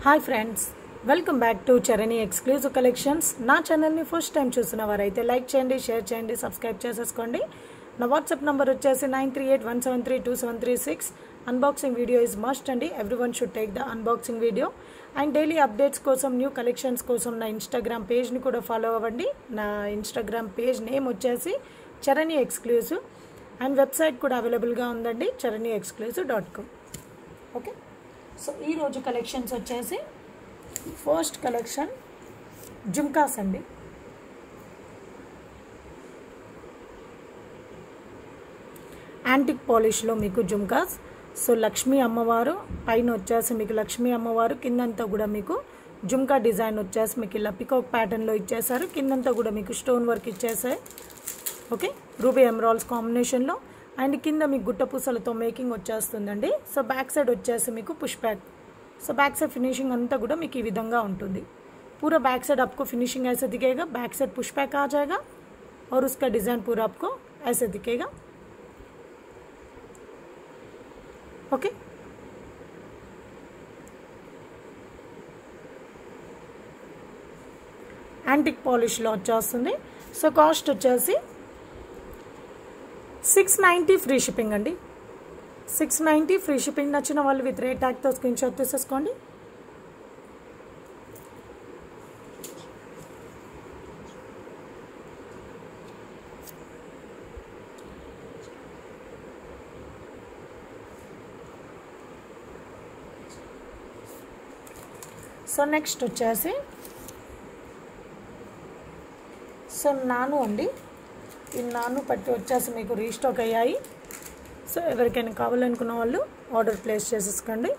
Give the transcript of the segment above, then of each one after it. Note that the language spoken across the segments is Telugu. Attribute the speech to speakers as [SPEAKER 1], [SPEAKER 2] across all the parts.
[SPEAKER 1] Hi friends, welcome back to Charani exclusive collections. నా ఛానల్ని ఫస్ట్ టైం చూసిన వారైతే లైక్ చేయండి, షేర్ చేయండి, సబ్స్క్రైబ్ చేసేసుకోండి. నా వాట్సాప్ నెంబర్ వచ్చేసి 9381732736. అన్బాక్సింగ్ వీడియో ఇస్ మస్ట్ అండి. Everyone should take the unboxing video. And daily updates కోసం, న్యూ కలెక్షన్స్ కోసం నా ఇన్స్టాగ్రామ్ పేజ్ని కూడా ఫాలో అవ్వండి. నా ఇన్స్టాగ్రామ్ పేజ్ నేమ్ వచ్చేసి చరణి ఎక్స్క్లూజివ్. అండ్ వెబ్సైట్ కూడా అవైలబుల్గా ఉందండి, charaniexclusive.com. ఓకే, సో ఈరోజు కలెక్షన్స్ వచ్చేసి ఫస్ట్ కలెక్షన్ జుమ్కాస్ అండి. యాంటిక్ పాలిష్లో మీకు జుమ్కాస్. సో లక్ష్మీ అమ్మవారు పైన వచ్చేసి మీకు లక్ష్మీ అమ్మవారు, కిందంతా కూడా మీకు జుమ్కా డిజైన్ వచ్చేసి మీకు ఇలా పికాక్ ప్యాటర్న్లో ఇచ్చేసారు. కిందంతా కూడా మీకు స్టోన్ వర్క్ ఇచ్చేసాయి. ఓకే, రూబీ ఎమరాల్డ్స్ కాంబినేషన్లో. అండ్ కింద మీకు గుట్ట పూసలతో మేకింగ్ వచ్చేస్తుందండి. సో బ్యాక్ సైడ్ వచ్చేసి మీకు push back. So back side finishing अंता కూడా మీకు ఈ విధంగా ఉంటుంది. पूरा बैक साइड आपको फिनिशिंग ऐसे दिखेगा. बैक साइड पुश बैक आ जाएगा और उसका डिज़ाइन पूरा आपको ऐसे दिखेगा. ओके, యాంటిక్ పాలిష్లో వచ్చేస్తుంది. సో కాస్ట్ వచ్చేసి 690 ఫ్రీ షిప్పింగ్ అండి. 690 ఫ్రీ షిప్పింగ్. నచ్చిన వాళ్ళు విత్ రేట్ ట్యాగ్తో స్క్రీన్ షాట్ తీసేసుకోండి. సో నెక్స్ట్ వచ్చేసి సో నాను అండి. ఈ నాను పట్టి వచ్చేసి మీకు రీస్టాక్ అయ్యాయి. సో ఎవరికైనా కావాలనుకున్న వాళ్ళు ఆర్డర్ ప్లేస్ చేసేసుకోండి.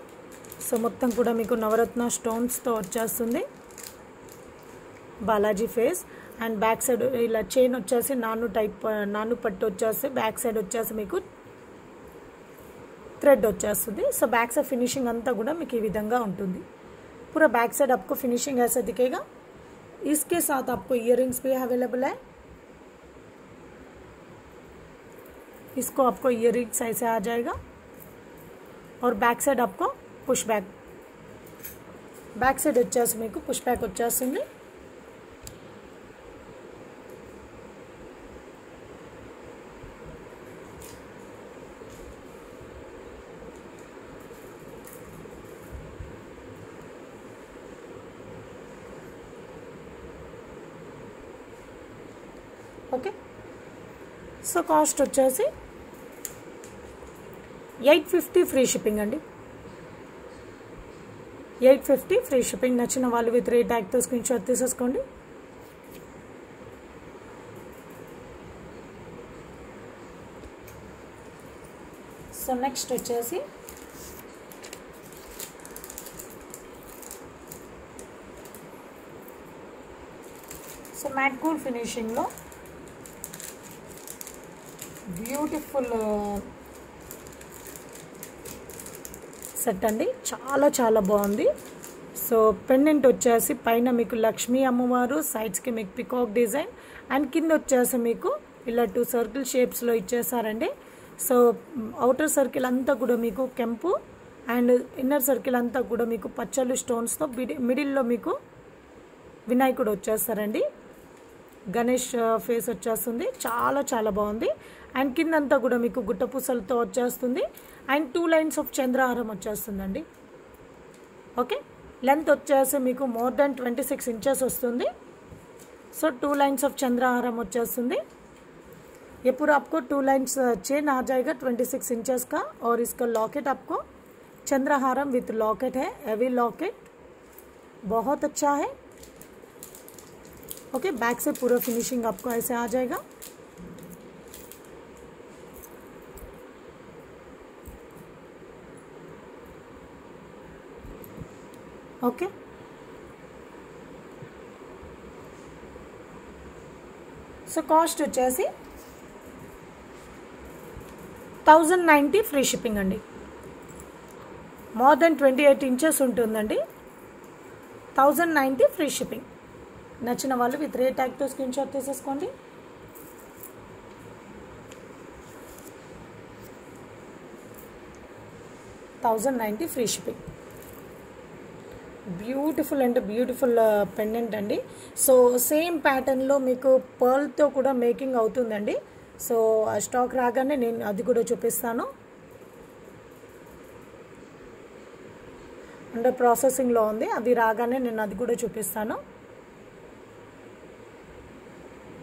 [SPEAKER 1] సో మొత్తం కూడా మీకు నవరత్న స్టోన్స్తో వచ్చేస్తుంది. Balaji face and back side ఇలా చైన్ వచ్చేసి నాను పట్టు వచ్చేసి బ్యాక్ సైడ్ వచ్చేసి మీకు థ్రెడ్ వచ్చేస్తుంది. సో బ్యాక్ సైడ్ ఫినిషింగ్ అంతా కూడా మీకు ఈ విధంగా ఉంటుంది. पूरा बैक साइड आपको फिनिशिंग ऐसा दिखेगा. इसके साथ आपको इयररिंग्स भी अवेलेबल है. इसको आपको इयररिंग्स ऐसे आ जाएगा और बैक साइड आपको पुश बैक. बैक साइड వచ్చేసి మీకు పుష్ బ్యాక్ వచ్చేస్తుంది. ఓకే, సో కాస్ట్ వచ్చేసి 850 ఫ్రీ షిప్పింగ్ అండి. 850 ఫ్రీ షిప్పింగ్. నచ్చిన వాళ్ళు విత్ రేట్ ట్యాగ్తో స్క్రీన్ షాట్ తీసేసుకోండి. సో నెక్స్ట్ వచ్చేసి సో మ్యాట్ కూల్ ఫినిషింగ్లో బ్యూటిఫుల్ సెట్ అండి. చాలా చాలా బాగుంది. సో పెండెంట్ వచ్చేసి పైన మీకు లక్ష్మీ అమ్మవారు, సైడ్స్కి మీకు పికాక్ డిజైన్ అండ్ కింద వచ్చేసి మీకు ఇలా 2 సర్కిల్ షేప్స్లో ఇచ్చేసారండి. సో అవుటర్ సర్కిల్ అంతా కూడా మీకు కెంపు అండ్ ఇన్నర్ సర్కిల్ అంతా కూడా మీకు పచ్చలు స్టోన్స్తో మిడిల్లో మీకు వినాయకుడు వచ్చేస్తారండి. గణేష్ ఫేస్ వచ్చేస్తుంది. చాలా చాలా బాగుంది. అండ్ కిందంతా కూడా మీకు గుట్ట పూసలతో వచ్చేస్తుంది. అండ్ 2 లైన్స్ ఆఫ్ చంద్రహారం వచ్చేస్తుందండి. ఓకే, లెంత్ వచ్చేసి మీకు మోర్ దెన్ 26 ఇంచెస్ వస్తుంది. సో 2 లైన్స్ ఆఫ్ చంద్రహారం వచ్చేస్తుంది. ये पूरा आपको 2 लाइन्स चेन आ जाएगा 26 इंचेस का. और इसका लॉकेट आपको चंद्रहारम विथ लॉकेट है. हैवी लॉकेट, बहुत अच्छा है. ओके, बैक से पूरा फिनिशिंग आपको ऐसे आ जाएगा. ओके, సో కాస్ట్ వచ్చేసి 1090 ఫ్రీ షిప్పింగ్ అండి. మోర్ దెన్ 28 ఇంచెస్ ఉంటుందండి. 1090 ఫ్రీ షిప్పింగ్. నచ్చిన వాళ్ళు విత్ రేట్ ట్యాగ్తో స్క్రీన్ షాట్ తీసేసుకోండి. 1090 ఫ్రీ షిప్పింగ్. బ్యూటిఫుల్ అంటే బ్యూటిఫుల్ పెండెంట్ అండి. సో సేమ్ ప్యాటర్న్లో మీకు పర్ల్తో కూడా మేకింగ్ అవుతుందండి. సో ఆ స్టాక్ రాగానే నేను అది కూడా చూపిస్తాను. అంటే ప్రాసెసింగ్లో ఉంది, అది రాగానే నేను అది కూడా చూపిస్తాను.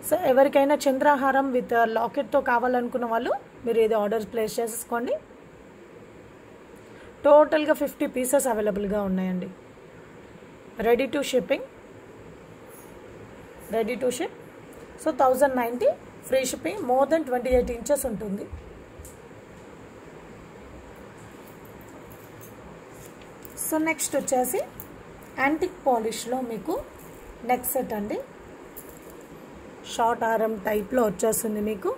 [SPEAKER 1] సో ఎవరికైనా చంద్రహారం విత్ లాకెట్తో కావాలనుకున్న వాళ్ళు మీరు ఇది ఆర్డర్ ప్లేస్ చేసుకోండి. టోటల్గా 50 పీసెస్ అవైలబుల్గా ఉన్నాయండి. Ready to ship. So 1090 free shipping. More than 28 inches ఉంటుంది. సో నెక్స్ట్ వచ్చేసి యాంటిక్ పాలిష్లో మీకు నెక్ సెట్ అండి. షార్ట్ హారం టైప్లో వచ్చేస్తుంది మీకు.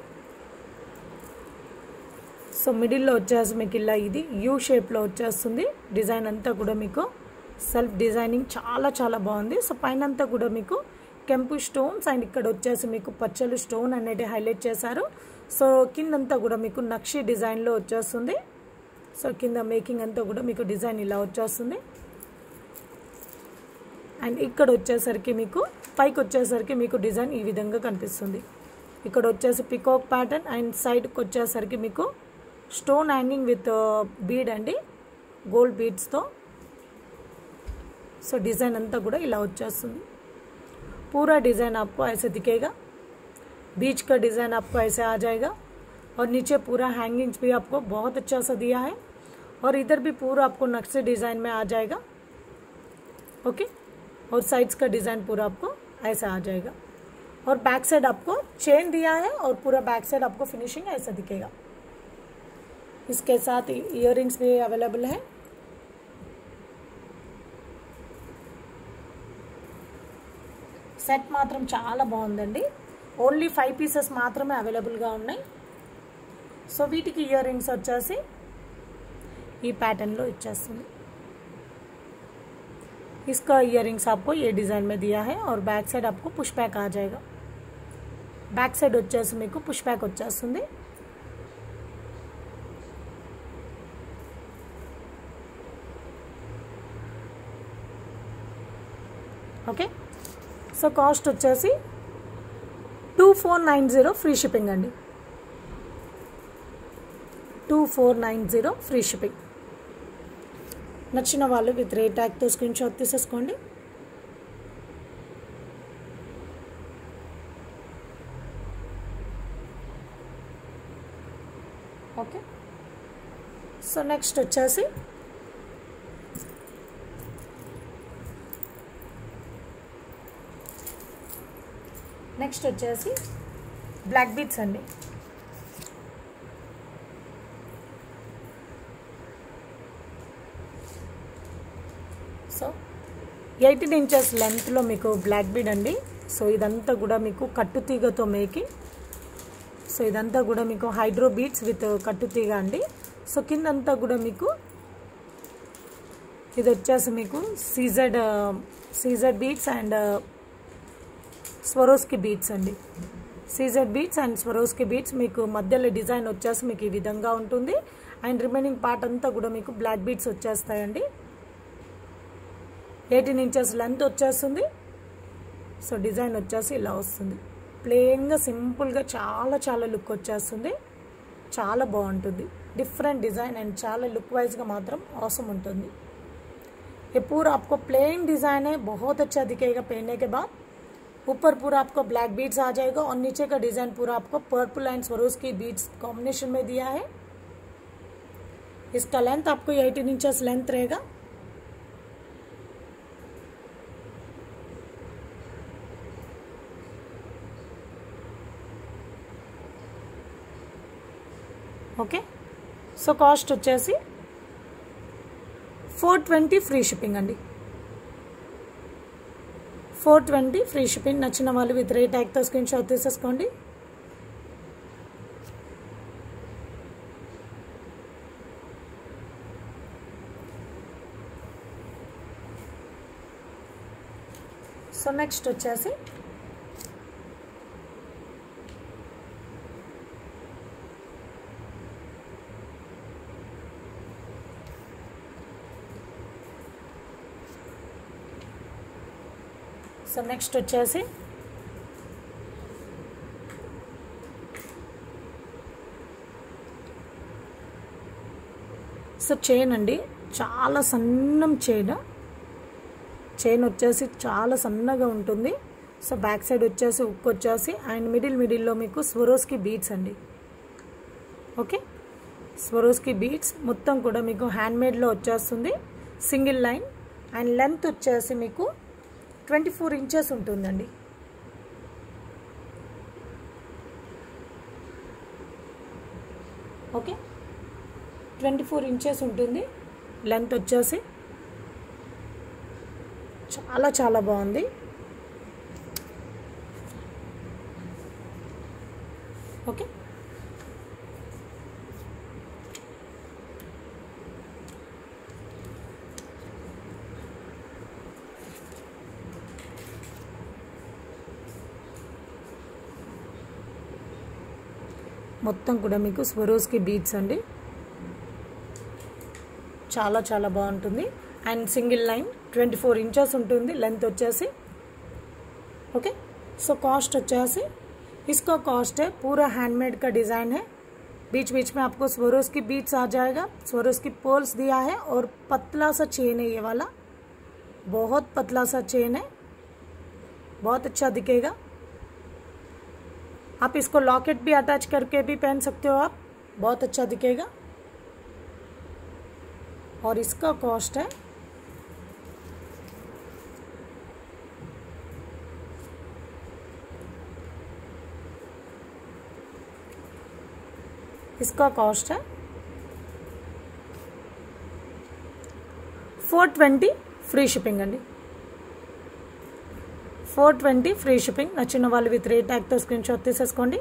[SPEAKER 1] సో మిడిల్లో వచ్చేసి మీకు ఇలా ఇది యూ షేప్లో వచ్చేస్తుంది. డిజైన్ అంతా కూడా మీకు సెల్ఫ్ డిజైనింగ్ చాలా చాలా బాగుంది. సో పైన అంతా కూడా మీకు కెంపు స్టోన్స్ అండ్ ఇక్కడ వచ్చేసి మీకు పచ్చలు స్టోన్ అనేది హైలైట్ చేశారు. సో కిందంతా కూడా మీకు నక్షి డిజైన్లో వచ్చేస్తుంది. సో కింద మేకింగ్ అంతా కూడా మీకు డిజైన్ ఇలా వచ్చేస్తుంది. అండ్ ఇక్కడ వచ్చేసరికి మీకు పైకి వచ్చేసరికి మీకు డిజైన్ ఈ విధంగా కనిపిస్తుంది. ఇక్కడ వచ్చేసి పికాక్ ప్యాటర్న్ అండ్ సైడ్కి వచ్చేసరికి మీకు స్టోన్ హ్యాంగింగ్ విత్ బీడ్ అండి, గోల్డ్ బీడ్స్తో. సో डिज़ाइन अंता కూడా ఇలా వచ్చేస్తుంది. पूरा डिज़ाइन आपको ऐसे दिखेगा, बीच का डिज़ाइन आपको ऐसे आ जाएगा और नीचे पूरा हैंगिंग्स भी आपको बहुत अच्छा सा दिया है और इधर भी पूरा आपको नक्शे डिज़ाइन में आ जाएगा. ओके, और साइड्स का डिज़ाइन पूरा आपको ऐसा आ जाएगा और बैक साइड आपको चेन दिया है और पूरा बैक साइड आपको फिनिशिंग ऐसा दिखेगा. इसके साथ इयररिंग्स भी अवेलेबल है. సెట్ మాత్రం చాలా బాగుందండి. ఓన్లీ 5 పీసెస్ మాత్రమే అవైలబుల్గా ఉన్నాయి. సో వీటికి ఇయర్ రింగ్స్ వచ్చేసి ఈ पैटर्न इच्छेస్తుంది. इसका इयररिंग्स आपको ये डिज़ाइन में दिया है और बैक साइड आपको पुश बैक आ जाएगा. बैक साइड వచ్చేసి మీకు పుష్ బ్యాక్ వచ్చేస్తుంది. ఓకే, సో కాస్ట్ వచ్చేసి 2490 ఫ్రీ షిప్పింగ్ అండి. 2490 ఫ్రీ షిప్పింగ్. నచ్చిన వాళ్ళు విత్ రేట్ ట్యాగ్తో స్క్రీన్ షాట్ తీసేసుకోండి. ఓకే, సో నెక్స్ట్ వచ్చేసి బ్లాక్ బీట్స్ అండి. సో 18 ఇంచెస్ లెంత్లో మీకు బ్లాక్ బీడ్ అండి. సో ఇదంతా కూడా మీకు కట్టుతీగతో మేకింగ్. సో ఇదంతా కూడా మీకు హైడ్రో బీట్స్ విత్ కట్టుతీగ అండి. సో కిందంతా కూడా మీకు ఇది వచ్చేసి మీకు CZ beads and Swarovski beads అండి. CZ beads and Swarovski beads మీకు మధ్యలో డిజైన్ వచ్చేసి మీకు ఈ విధంగా ఉంటుంది అండ్ రిమైనింగ్ పార్ట్ అంతా కూడా మీకు బ్లాక్ బీట్స్ వచ్చేస్తాయండి. 18 ఇంచెస్ లెంత్ వచ్చేస్తుంది. సో డిజైన్ వచ్చేసి ఇలా వస్తుంది. ప్లెయిన్గా సింపుల్గా చాలా చాలా లుక్ వచ్చేస్తుంది. చాలా బాగుంటుంది. డిఫరెంట్ డిज़ाइन एंड చాలా लुक वाइज का मात्रम ऑसम ఉంటుంది. ये पूरा आपको प्लेन डिज़ाइन है, बहुत अच्छा दिखेगा पहनने के बाद. ऊपर पूरा आपको ब्लैक बीड्स आ जाएगा और नीचे का डिज़ाइन पूरा आपको purple and Swarovski beads combination में दिया है. इसका लेंथ आपको 18 इंचेस लेंथ रहेगा. ఓకే, సో కాస్ట్ వచ్చేసి 420 ఫ్రీ షిప్పింగ్ అండి. 420 ఫ్రీ షిప్పింగ్. నచ్చిన వాళ్ళు విత్ రేట్ ట్యాగ్తో స్క్రీన్ షాట్ తీసేసుకోండి. సో నెక్స్ట్ వచ్చేసి సో నెక్స్ట్ వచ్చేసి సో చైన్ అండి, చాలా సన్నం చైన్ వచ్చేసి చాలా సన్నగా ఉంటుంది. సో బ్యాక్ సైడ్ వచ్చేసి ఉక్ వచ్చేసి అండ్ మిడిల్లో మీకు స్వరోస్కి బీడ్స్ అండి. ఓకే, స్వరోస్కి బీడ్స్ మొత్తం కూడా మీకు హ్యాండ్మేడ్లో వచ్చేస్తుంది. సింగిల్ లైన్ అండ్ లెంత్ వచ్చేసి మీకు 24 ఇంచెస్ ఉంటుందండి. ఓకే, 24 ఇంచెస్ ఉంటుంది లెంత్ వచ్చేసి. చాలా చాలా బాగుంది. ఓకే, మొత్తం కూడా మీకు స్వరోస్కి బీడ్స్ అండి. చాలా చాలా బాగుంటుంది అండ్ సింగిల్ లైన్ 24 ఇంచెస్ ఉంటుంది లెంత్ వచ్చేసి. ओके, सो कॉस्ट వచ్చేసి इसका कॉस्ट है, पूरा हैंडमेड का डिज़ाइन है. बीच बीच में आपको स्वरोस की बीट्स आ जाएगा, स्वरोस की पर्ल्स दिया है और पतला सा चेन है ये वाला, बहुत पतला सा चेन है, बहुत अच्छा दिखेगा. आप इसको लॉकेट भी अटैच करके भी पहन सकते हो आप, बहुत अच्छा दिखेगा. और इसका कॉस्ट है इसका कॉस्ट है 420 ఫ్రీ షిప్పింగ్ అండి. 420 ఫ్రీ షిప్పింగ్. నచ్చిన వాళ్ళు విత్ రేట్ ట్యాగ్తో స్క్రీన్ షాట్ తీసేసుకోండి.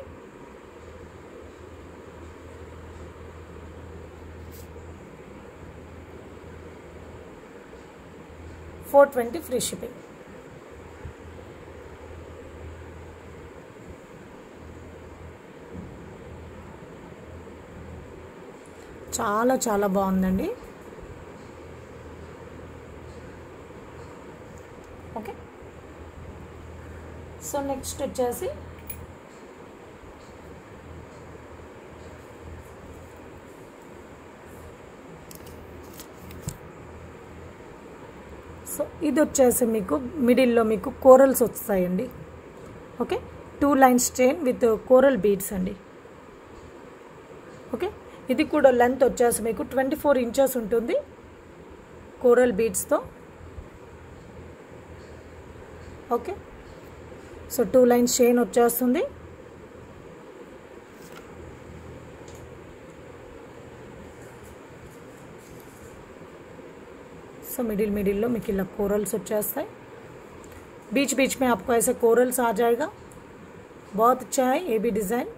[SPEAKER 1] $420 ఫ్రీ షిప్పింగ్. చాలా చాలా బాగుందండి. ఓకే, సో నెక్స్ట్ వచ్చేసి సో ఇది వచ్చేసి మీకు మిడిల్లో మీకు కోరల్స్ వస్తాయండి. Okay, 2 lines chain with coral beads అండి. ఓకే, ఇది కూడా లెంత్ వచ్చేసి మీకు 24 ఇంచెస్ ఉంటుంది కోరల్ బీడ్స్తో. ఓకే, సో 2 లైన్స్ చైన్ వచ్చేస్తుంది. సో मिडिल మీకు ఇలా कोरल्स వచ్చేస్తాయి. बीच बीच में आपको ऐसे कोरल्स आ जाएगा, बहुत अच्छा है ये भी डिज़ाइन.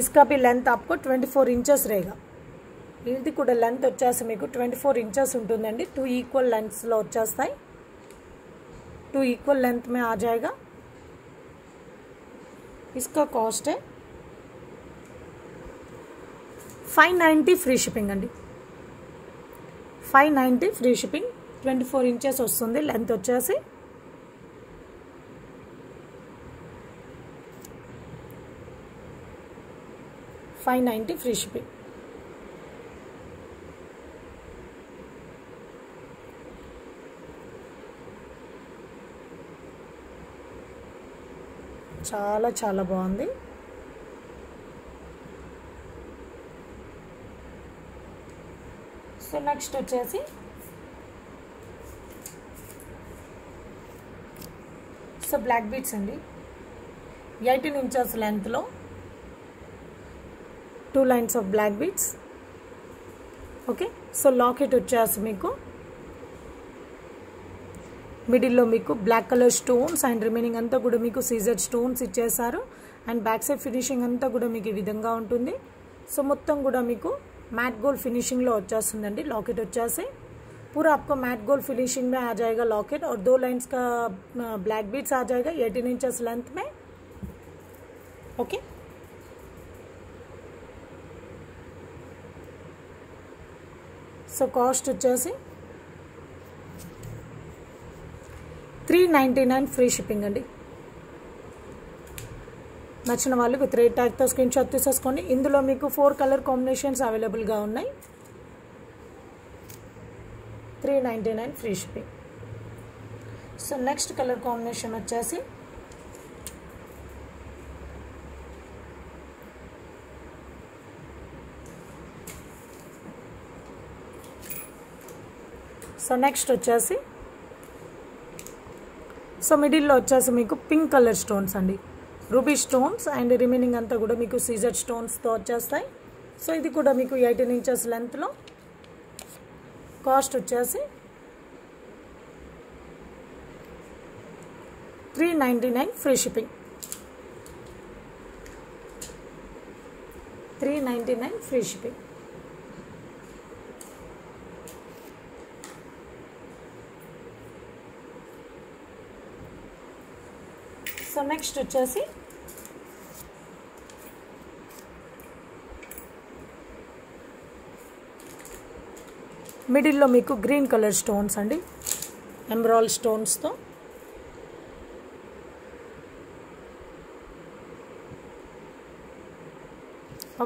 [SPEAKER 1] इसका भी लेंथ आपको 24 इंचेस रहेगा. ఇది కూడా లెంత్ వచ్చేసి మీకు 24 ఇంచెస్ ఉంటుందండి. 2 ఈక్వల్ లెంత్స్లో వచ్చేస్తాయి. 2 ఈక్వల్ लेंथ में आ जाएगा. इसका कॉस्ट है 590 ఫ్రీ షిప్పింగ్ అండి. 590 ఫ్రీ షిప్పింగ్. 24 ఇంచెస్ వస్తుంది లెంత్ వచ్చేసి. $590 ఫ్రీ షిప్పింగ్. చాలా చాలా బాగుంది. సో నెక్స్ట్ వచ్చేసి సో బ్లాక్ బీడ్స్ అండి. 18 ఇంచెస్ లెంత్లో 2 lines of black beads. Okay, so locket వచ్చేసి మీకు మిడిల్లో మీకు black colour stones and remaining అంతా కూడా మీకు సీజర్ స్టోన్స్ ఇచ్చేసారు. అండ్ బ్యాక్ సైడ్ ఫినిషింగ్ అంతా కూడా మీకు ఈ విధంగా ఉంటుంది. సో మొత్తం కూడా మీకు मैट गोल्ड फिनिशिंग लो వచ్చేస్తుందండి. लॉकेट వచ్చేసి पूरा आपको मैट गोल्ड फिनिशिंग में आ जाएगा लॉकेट, और 2 लाइंस का ब्लैक बीड्स आ जाएगा 18 इंचेस लेंथ में. ओके, सो कॉस्ट వచ్చేసి 399 ఫ్రీ షిప్పింగ్ అండి. నచ్చిన వాళ్ళు విత్ రేట్ ట్యాగ్తో స్క్రీన్ షాట్ తీసేసుకోండి. ఇందులో మీకు 4 కలర్ కాంబినేషన్స్ అవైలబుల్గా ఉన్నాయి. 399 free shipping. So next colour combination వచ్చేసి మిడిల్లో వచ్చేసి మీకు పింక్ కలర్ స్టోన్స్ అండి, రూబీ స్టోన్స్ అండ్ రిమైనింగ్ అంతా కూడా మీకు సీజర్ స్టోన్స్తో వచ్చేస్తాయి. సో ఇది కూడా మీకు 18 ఇంచెస్ లెంత్లో. కాస్ట్ వచ్చేసి 399 free shipping. 399 free shipping. So next వచ్చేసి మిడిల్లో మీకు గ్రీన్ కలర్ స్టోన్స్ అండి, ఎమరాల్డ్ స్టోన్స్తో.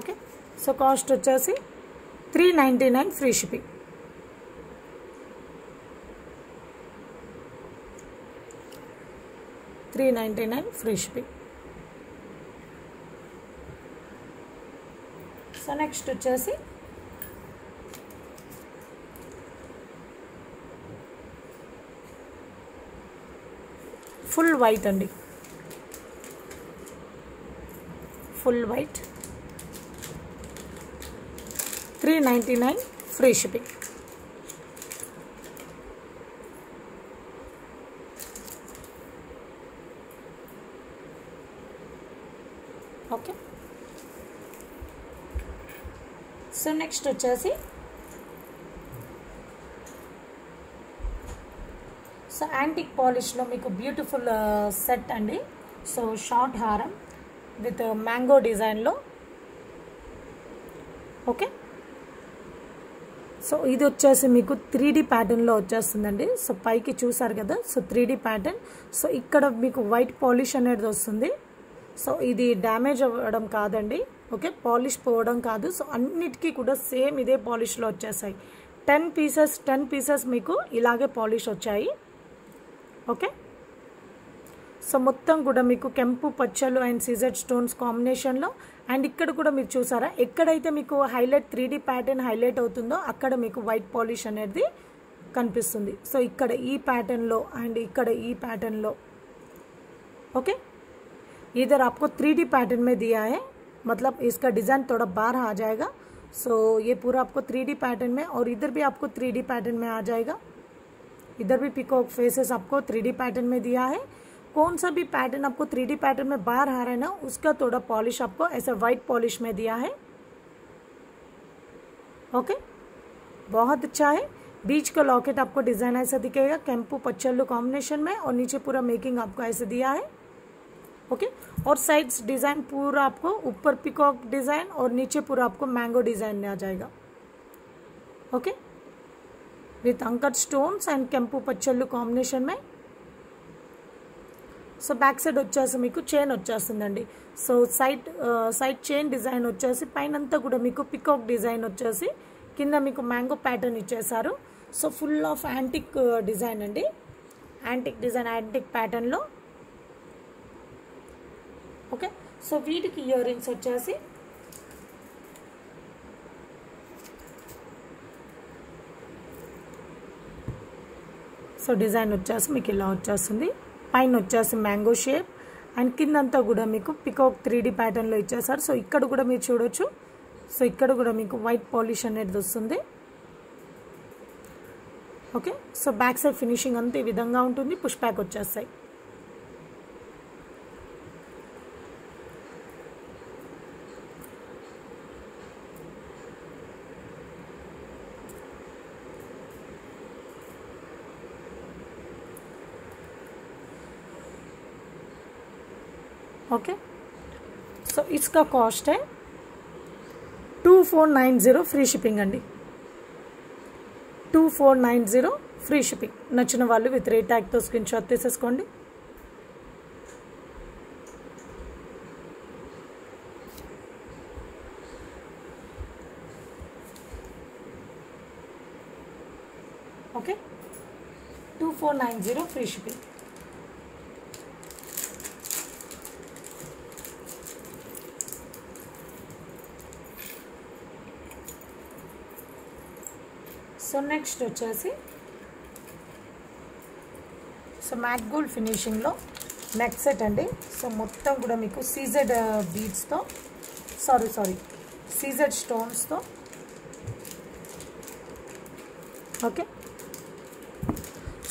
[SPEAKER 1] ఓకే. సో కాస్ట్ వచ్చేసి 399 free shipping. $399 free shipping. So next వచ్చేసి ఫుల్ వైట్ అండి, full white. 399 free shipping. Okay. So next వచ్చేసి సో యాంటిక్ పాలిష్లో మీకు బ్యూటిఫుల్ సెట్ అండి. సో షార్ట్ హారం విత్ మ్యాంగో డిజైన్లో. ఓకే. సో ఇది వచ్చేసి మీకు 3D ప్యాటర్న్లో వచ్చేస్తుందండి. సో పైకి చూసారు కదా, సో 3D ప్యాటర్న్. సో ఇక్కడ మీకు వైట్ పాలిష్ అనేది వస్తుంది. సో ఇది డ్యామేజ్ అవ్వడం కాదండి, ఓకే, పాలిష్ పోవడం కాదు. సో అన్నిటికీ కూడా సేమ్ ఇదే పాలిష్లో వచ్చేసాయి. 10 పీసెస్ మీకు ఇలాగే పాలిష్ వచ్చాయి. ఓకే. సో మొత్తం కూడా మీకు కెంపు పచ్చలు అండ్ సీజర్ స్టోన్స్ కాంబినేషన్లో. అండ్ ఇక్కడ కూడా మీరు చూసారా, ఎక్కడైతే మీకు హైలైట్ 3D ప్యాటర్న్ హైలైట్ అవుతుందో అక్కడ మీకు వైట్ పాలిష్ అనేది కనిపిస్తుంది. సో ఇక్కడ ఈ ప్యాటర్న్లో అండ్ ఇక్కడ ఈ ప్యాటర్న్లో. ఓకే. इधर आपको 3D पैटर्न में दिया है, मतलब इसका डिज़ाइन थोड़ा बाहर आ जाएगा. सो ये पूरा आपको 3D पैटर्न में, और इधर भी आपको 3D पैटर्न में आ जाएगा. इधर भी पिकॉक फेसेस आपको 3D पैटर्न में दिया है. कौन सा भी पैटर्न आपको 3D पैटर्न में बाहर आ रहा है ना, उसका थोड़ा पॉलिश आपको ऐसा वाइट पॉलिश में दिया है. ओके. बहुत अच्छा है. बीच का लॉकेट आपको डिज़ाइन ऐसा दिखेगा केम्पू पच्चल्लू कॉम्बिनेशन में, और नीचे पूरा मेकिंग आपको ऐसे दिया है. ओके. और साइड्स डिजाइन पूरा आपको ऊपर पिकॉक डिजाइन और नीचे पूरा आपको मैंगो डिजाइन में आ जाएगा. Okay. With uncut stones and केंपू पच्चल्लू कॉम्बिनेशन में. సో బ్యాక్ సైడ్ వచ్చేసి మీకు చైన్ వచ్చేస్తుందండి. సో సైడ్ చైన్ డిజైన్ వచ్చేసి పైనంతా కూడా మీకు పికాక్ డిజైన్ వచ్చేసి కింద మీకు మ్యాంగో ప్యాటర్న్ ఇచ్చేసారు. So full of antique design అండి, యాంటిక్ డిజైన్ యాంటిక్ ప్యాటర్న్లో. ఓకే. సో వీటికి ఇయర్ రింగ్స్ వచ్చేసి సో డిజైన్ వచ్చేసి మీకు ఇలా వచ్చేస్తుంది. పైన వచ్చేసి మ్యాంగో షేప్ అండ్ కిందంతా కూడా మీకు పికాక్ 3D ప్యాటర్న్లో ఇచ్చేసారు. సో ఇక్కడ కూడా మీరు చూడొచ్చు. సో ఇక్కడ కూడా మీకు వైట్ పాలిష్ అనేది వస్తుంది. Okay. So back side finishing అంతా ఈ విధంగా ఉంటుంది. పుష్ బ్యాక్ వచ్చేస్తాయి. ओके. सो इसका कॉस्ट है 2490 फ्री शिपिंग अंडी. 2490 ఫ్రీ షిప్పింగ్. నచ్చిన వాళ్ళు విత్ రేట్ ట్యాగ్తో స్క్రీన్ షాట్ తీసేసుకోండి. Okay, 2490 free shipping. So next వచ్చేసి సో మ్యాట్ గోల్డ్ ఫినిషింగ్లో నెక్ సెట్ అండి. సో మొత్తం కూడా మీకు సీజెడ్ బీడ్స్తో సీజెడ్ స్టోన్స్తో. ఓకే,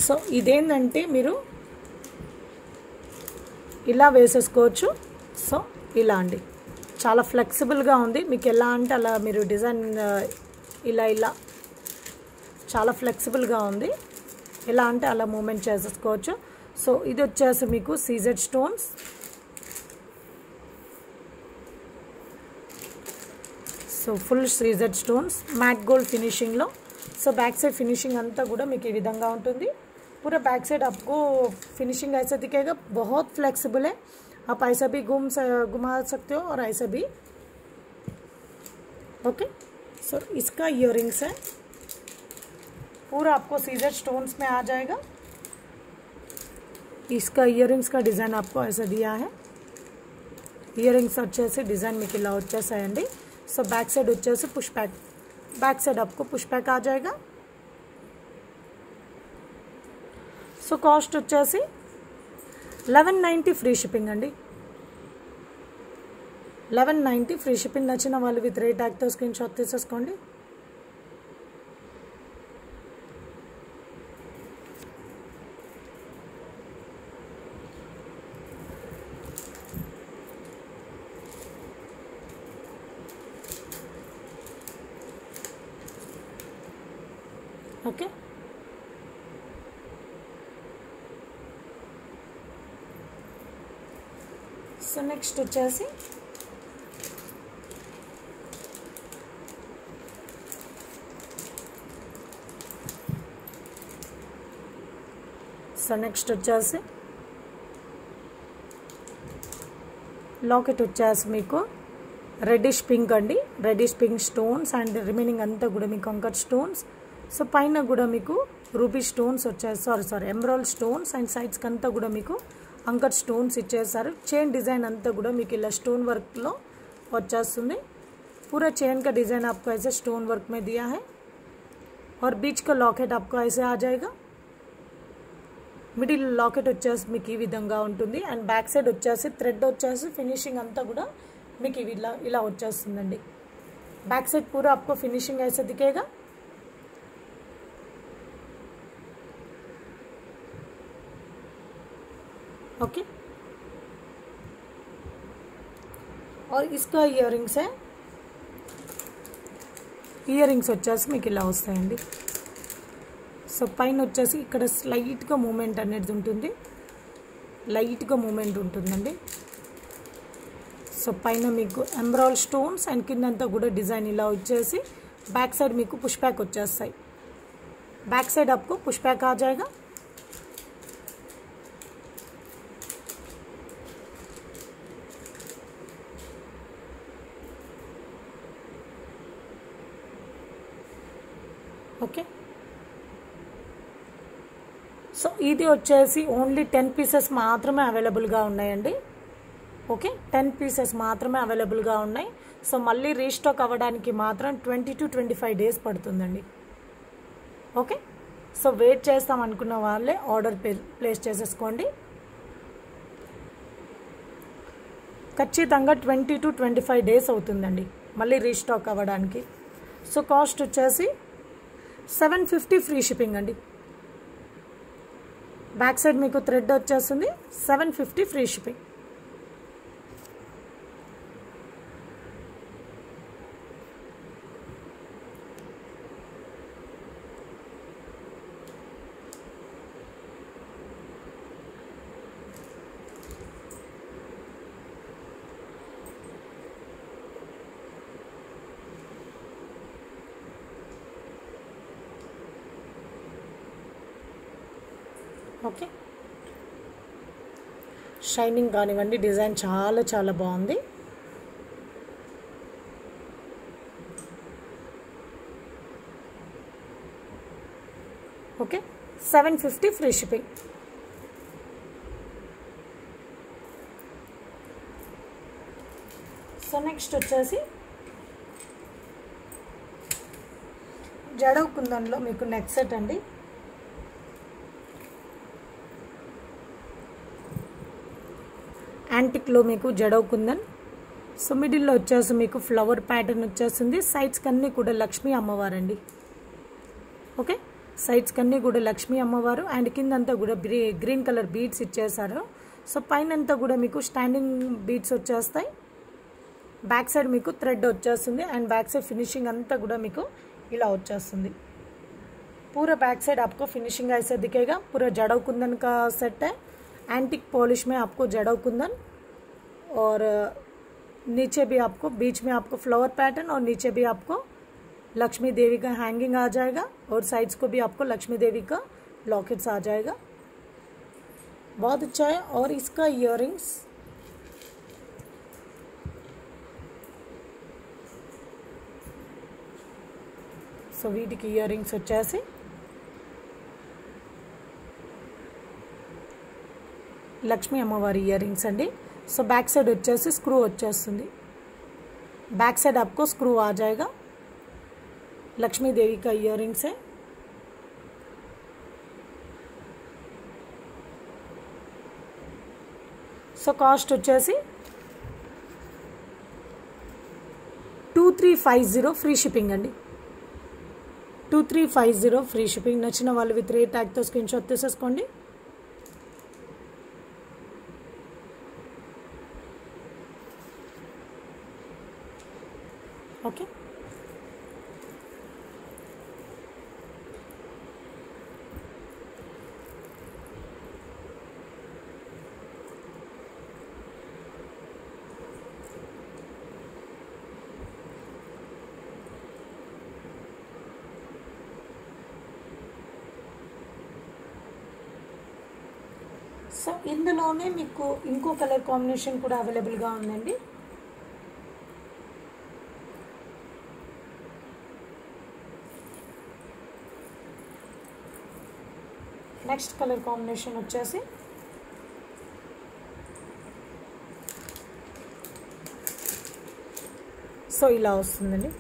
[SPEAKER 1] సో ఇదేంటంటే మీరు ఇలా వేసేసుకోవచ్చు. సో ఇలా అండి, చాలా ఫ్లెక్సిబుల్గా ఉంది. మీకు ఎలా అంటే అలా మీరు డిజైన్ ఇలా చాలా ఫ్లెక్సిబుల్గా ఉంది. ఎలా అంటే అలా మూమెంట్ చేసేసుకోవచ్చు. సో ఇది వచ్చేసి మీకు CZ stones. So full CZ stones matte gold ఫినిషింగ్లో. సో बैक साइड फिनिशिंग अंता కూడా మీకు ఈ విధంగా ఉంటుంది. पूरा बैक साइड आपको फिनिशिंग ऐसा दिखेगा, बहुत फ्लेक्सिबल है. आप ऐसा भी घुमा सकते हो और ऐसा भी. ओके, सो इसका इयररिंग्स है, पूरा आपको सीजर स्टोन्स में आ जाएगा. इसका इयररिंग्स का डिज़ाइन आपको ऐसा दिया है. इयररिंग्स వచ్చేసి डिज़ाइन మీకు ఇలా వచ్చేసాయండి. సో बैक साइड వచ్చేసి పుష్ బ్యాక్, बैक साइड आपको पुश बैक आ जाएगा. सो कास्ट వచ్చేసి 1190 ఫ్రీ షిప్పింగ్ అండి. 1190 ఫ్రీ షిప్పింగ్. నచ్చిన వాళ్ళు విత్ రేట్ ట్యాగ్తో స్క్రీన్ షాట్ తీసేసుకోండి. ఓకే, సో నెక్స్ట్ వచ్చేసి లాకెట్ వచ్చేసి మీకు రెడ్డిష్ పింక్ అండి. Reddish pink stones and remaining అంతా కూడా మీకు అంకర్ స్టోన్స్. సో పైన కూడా మీకు రూబీ స్టోన్స్ వచ్చేసి ఎమరాల్డ్ స్టోన్స్ అండ్ సైడ్స్కి అంతా కూడా మీకు अंकट स्टोन्स इच्छेसारू. चेन डिज़ाइन अंता కూడా మీకు ఇలా स्टोन वर्क లో వచ్చేస్తుంది. पूरा चेन का डिज़ाइन आपको ऐसे स्टोन वर्क में दिया है और बीच का लॉकेट आपको ऐसे आ जाएगा. మిడిల్ లాకెట్ వచ్చేసి మీకు ఈ విధంగా ఉంటుంది. అండ్ బ్యాక్ సైడ్ వచ్చేసి థ్రెడ్ వచ్చేసి ఫినిషింగ్ అంతా కూడా మీకు ఇలా వచ్చేస్తుందండి. बैक साइड पूरा आपको फिनिशिंग ऐसे दिखेगा. ओके, और इसका इयरिंग्स है. ఇయరింగ్స్ వచ్చేసి మీకు ఇలా వస్తాయండి. సో పైన వచ్చేసి ఇక్కడ స్లైట్గా మూమెంట్ అనేది ఉంటుంది, లైట్గా మూమెంట్ ఉంటుందండి. సో పైన మీకు ఎంబ్రాయిడ్ స్టోన్స్ అండ్ కిందంతా కూడా డిజైన్ ఇలా వచ్చేసి బ్యాక్ సైడ్ మీకు పుష్ బ్యాక్ వచ్చేస్తాయి. బ్యాక్ సైడ్ आपको పుష్ బ్యాక్ आ जाएगा. ఓకే, సో ఇది వచ్చేసి ఓన్లీ 10 పీసెస్ మాత్రమే అవైలబుల్గా ఉన్నాయండి. ఓకే, 10 పీసెస్ మాత్రమే అవైలబుల్గా ఉన్నాయి. సో మళ్ళీ రీస్టాక్ అవ్వడానికి మాత్రం 20 to 25 డేస్ పడుతుందండి. ఓకే, సో వెయిట్ చేస్తాం అనుకున్న వాళ్ళే ఆర్డర్ ప్లేస్ చేసేసుకోండి. ఖచ్చితంగా 20 to 25 డేస్ అవుతుందండి మళ్ళీ రీస్టాక్ అవ్వడానికి. సో కాస్ట్ వచ్చేసి 750 ఫ్రీ షిప్పింగ్ అండి. బ్యాక్ సైడ్ మీకు థ్రెడ్ వచ్చేస్తుంది. 750 ఫ్రీ షిప్పింగ్. ఓకే, షైనింగ్ కానివ్వండి, డిజైన్ చాలా చాలా బాగుంది. Okay, 750 free shipping. So next వచ్చేసి జడవ్ కుందన్లో మీకు నెక్ సెట్ అండి. యాంటిక్లో మీకు జడవ్ కుందన్. సో మిడిల్లో వచ్చేసి మీకు ఫ్లవర్ ప్యాటర్న్ వచ్చేస్తుంది. సైడ్స్కి అన్నీ కూడా లక్ష్మీ అమ్మవారండి. ఓకే, సైడ్స్కి అన్నీ కూడా లక్ష్మీ అమ్మవారు అండ్ కిందంతా కూడా గ్రీన్ కలర్ బీడ్స్ ఇచ్చేసారు. సో పైన అంతా కూడా మీకు స్టాండింగ్ బీడ్స్ వచ్చేస్తాయి. బ్యాక్ సైడ్ మీకు థ్రెడ్ వచ్చేస్తుంది అండ్ బ్యాక్ साइड फिनिशिंग अंता కూడా మీకు ఇలా వచ్చేస్తుంది. पूरा बैक साइड आपको फिनिशिंग ऐसे दिखेगा. पूरा जड़व कुंदन का सेट है. एंटिक पॉलिश में आपको जड़व कुंदन और नीचे भी आपको बीच में आपको फ्लावर पैटर्न और नीचे भी आपको लक्ष्मी देवी का हैंगिंग आ जाएगा और साइड्स को भी आपको लक्ष्मी देवी का लॉकेट्स आ जाएगा. बहुत अच्छा है. और इसका इयररिंग्स సో వీటికి ఇయర్ రింగ్స్ వచ్చేసి లక్ష్మీ అమ్మవారి ఇయర్ రింగ్స్ అండి. సో बैक साइड వచ్చేసి స్క్రూ వచ్చేస్తుంది. बैक साइड आपको स्क्रू आ जाएगा. लक्ष्मी देवी का इयर रिंग्स है. సో కాస్ట్ వచ్చేసి 2350 ఫ్రీ షిప్పింగ్ అండి. 2350 ఫ్రీ షిప్పింగ్. నచ్చిన వాళ్ళు విత్ రేట్ ట్యాగ్తో స్క్రీన్ షాట్ తీసేసుకోండి. ఓకే, సో ఇందులోనే మీకు ఇంకో కలర్ కాంబినేషన్ కూడా అవైలబుల్గా ఉందండి. నెక్స్ట్ కలర్ కాంబినేషన్ వచ్చేసి సో ఇలా వస్తుందండి.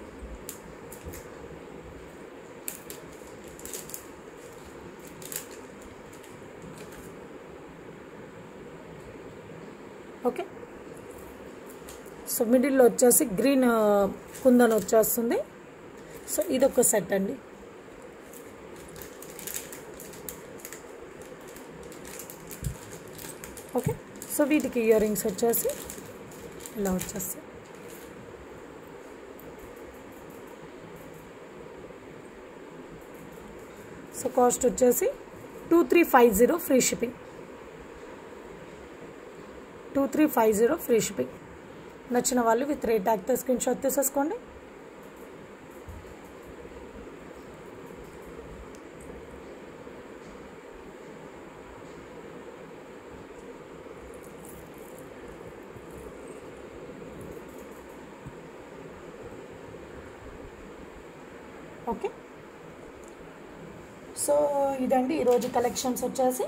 [SPEAKER 1] ఓకే, సో మిడిల్లో వచ్చేసి గ్రీన్ కుందన్ వచ్చేస్తుంది. సో ఇదొక సెట్ అండి. ఓకే, సో వీటికి ఇయర్ రింగ్స్ వచ్చేసి ఇలా వచ్చేస్తాయి. సో కాస్ట్ వచ్చేసి 2350 ఫ్రీ షిప్పింగ్. 2350 free shipping. నచ్చిన వాళ్ళు విత్ రేట్ ట్యాగ్తో స్క్రీన్ షాట్ తీసేసుకోండి. ఓకే, సో ఇదండి ఈరోజు కలెక్షన్స్ వచ్చేసి.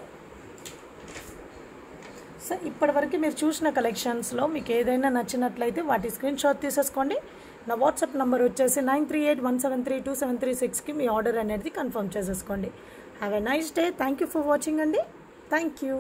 [SPEAKER 1] సో ఇప్పటివరకు మీరు చూసిన కలెక్షన్స్లో మీకు ఏదైనా నచ్చినట్లయితే వాటి స్క్రీన్ షాట్ తీసేసుకోండి. నా వాట్సాప్ నెంబర్ వచ్చేసి 9381732736కి మీ ఆర్డర్ అనేది కన్ఫర్మ్ చేసేసుకోండి. Have a nice day. Thank you for watching అండి. Thank you.